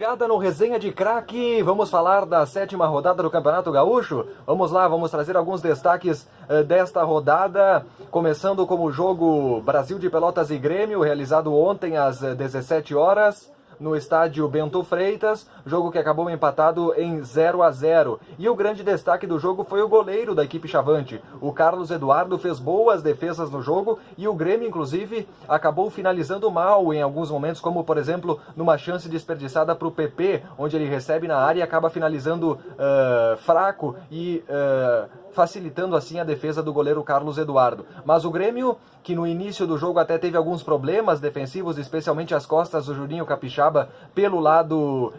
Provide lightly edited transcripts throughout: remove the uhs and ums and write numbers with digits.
Ligada no Resenha de Craque, vamos falar da 7ª rodada do Campeonato Gaúcho. Vamos lá, vamos trazer alguns destaques desta rodada, começando com o jogo Brasil de Pelotas e Grêmio, realizado ontem às 17 horas. No estádio Bento Freitas, jogo que acabou empatado em 0-0. E o grande destaque do jogo foi o goleiro da equipe chavante. O Carlos Eduardo fez boas defesas no jogo e o Grêmio, inclusive, acabou finalizando mal em alguns momentos, como, por exemplo, numa chance desperdiçada para o PP, onde ele recebe na área e acaba finalizando fraco e facilitando assim a defesa do goleiro Carlos Eduardo. Mas o Grêmio, que no início do jogo até teve alguns problemas defensivos, especialmente as costas do Juninho Capixaba pelo lado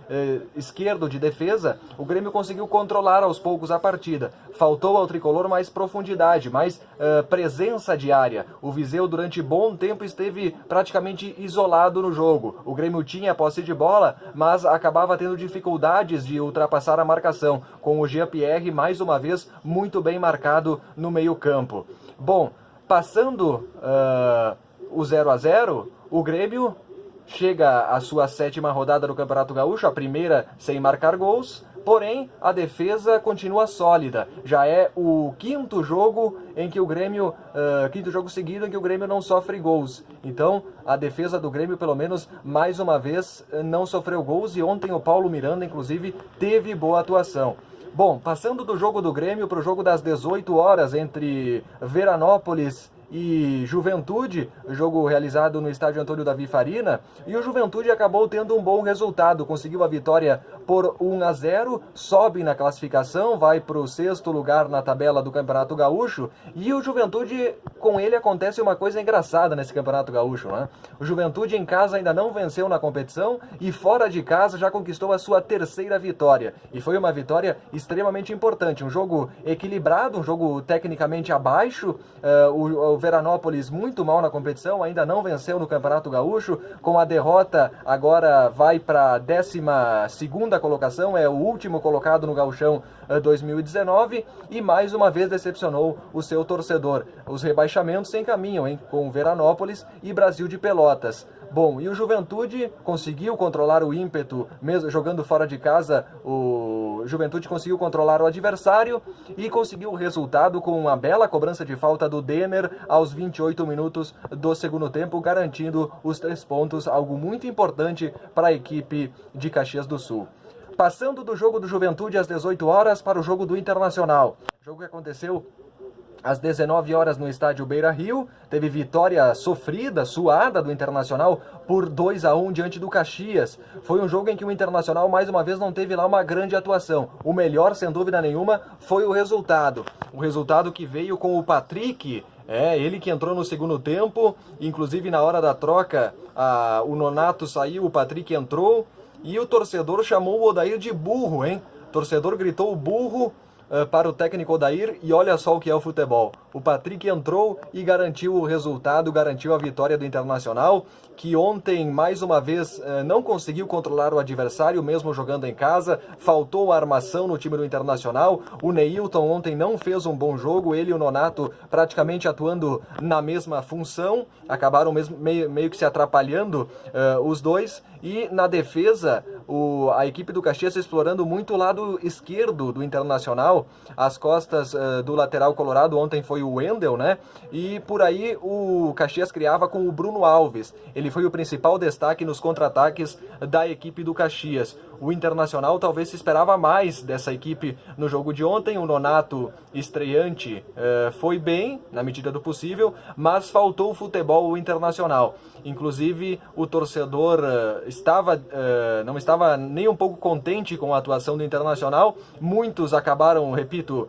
esquerdo de defesa, o Grêmio conseguiu controlar aos poucos a partida. Faltou ao tricolor mais profundidade, mais presença de área. O Viseu durante bom tempo esteve praticamente isolado no jogo. O Grêmio tinha a posse de bola, mas acabava tendo dificuldades de ultrapassar a marcação, com o Jean-Pierre mais uma vez muito bem marcado no meio-campo. Bom, passando o 0-0, o Grêmio chega à sua 7ª rodada do Campeonato Gaúcho, a primeira sem marcar gols, porém a defesa continua sólida. Já é o quinto jogo seguido em que o Grêmio não sofre gols. Então a defesa do Grêmio, pelo menos mais uma vez, não sofreu gols, e ontem o Paulo Miranda, inclusive, teve boa atuação. Bom, passando do jogo do Grêmio para o jogo das 18 horas entre Veranópolis e Juventude, jogo realizado no estádio Antônio Davi Farina, e o Juventude acabou tendo um bom resultado, conseguiu a vitória por 1-0, sobe na classificação, vai para o 6º lugar na tabela do Campeonato Gaúcho, e o Juventude, com ele acontece uma coisa engraçada nesse Campeonato Gaúcho, né? O Juventude em casa ainda não venceu na competição, e fora de casa já conquistou a sua 3ª vitória, e foi uma vitória extremamente importante, um jogo equilibrado, um jogo tecnicamente abaixo, o Veranópolis muito mal na competição, ainda não venceu no Campeonato Gaúcho, com a derrota agora vai para a 12ª colocação, é o último colocado no Gauchão 2019, e mais uma vez decepcionou o seu torcedor. Os rebaixamentos se encaminham, com Veranópolis e Brasil de Pelotas. Bom, e o Juventude conseguiu controlar o ímpeto, mesmo jogando fora de casa, o Juventude conseguiu controlar o adversário e conseguiu o resultado com uma bela cobrança de falta do Denner aos 28 minutos do segundo tempo, garantindo os 3 pontos, algo muito importante para a equipe de Caxias do Sul. Passando do jogo do Juventude às 18 horas para o jogo do Internacional. Jogo que aconteceu às 19 horas no estádio Beira-Rio, teve vitória sofrida, suada do Internacional por 2-1 diante do Caxias. Foi um jogo em que o Internacional mais uma vez não teve lá uma grande atuação. O melhor, sem dúvida nenhuma, foi o resultado. O resultado que veio com o Patrick, ele que entrou no segundo tempo, inclusive na hora da troca, o Nonato saiu, o Patrick entrou, e o torcedor chamou o Odair de burro, hein? O torcedor gritou burro para o técnico Odair, e olha só o que é o futebol. O Patrick entrou e garantiu o resultado, garantiu a vitória do Internacional, que ontem, mais uma vez, não conseguiu controlar o adversário, mesmo jogando em casa. Faltou a armação no time do Internacional. O Neilton ontem não fez um bom jogo, ele e o Nonato praticamente atuando na mesma função, acabaram meio que se atrapalhando os dois, e na defesa, a equipe do Caxias explorando muito o lado esquerdo do Internacional, as costas do lateral colorado. Ontem foi o Wendel, né? E por aí o Caxias criava com o Bruno Alves. Ele foi o principal destaque nos contra-ataques da equipe do Caxias. O Internacional talvez se esperava mais dessa equipe no jogo de ontem. O Nonato, estreante, foi bem, na medida do possível, mas faltou o futebol internacional. Inclusive, o torcedor não estava nem um pouco contente com a atuação do Internacional. Muitos acabaram, repito,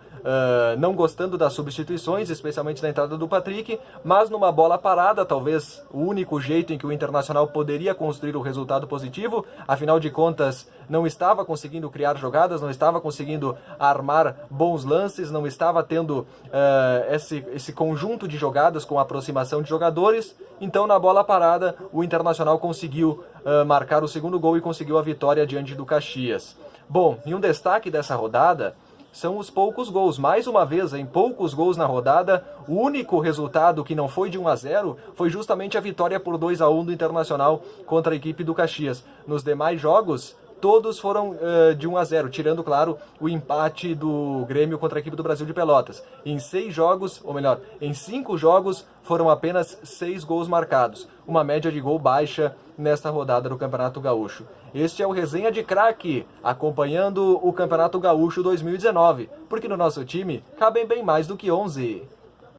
não gostando das substituições, especialmente na entrada do Patrick, mas numa bola parada, talvez o único jeito em que o Internacional poderia construir o resultado positivo. Afinal de contas, não estava conseguindo criar jogadas, não estava conseguindo armar bons lances, não estava tendo esse conjunto de jogadas com aproximação de jogadores. Então, na bola parada, o Internacional conseguiu marcar o segundo gol e conseguiu a vitória diante do Caxias. Bom, e um destaque dessa rodada são os poucos gols. Mais uma vez, em poucos gols na rodada, o único resultado que não foi de 1-0 foi justamente a vitória por 2-1 do Internacional contra a equipe do Caxias. Nos demais jogos, todos foram de 1-0, tirando, claro, o empate do Grêmio contra a equipe do Brasil de Pelotas. Em 6 jogos, ou melhor, em 5 jogos, foram apenas 6 gols marcados, uma média de gol baixa nesta rodada do Campeonato Gaúcho. Este é o Resenha de Craque, acompanhando o Campeonato Gaúcho 2019, porque no nosso time cabem bem mais do que 11.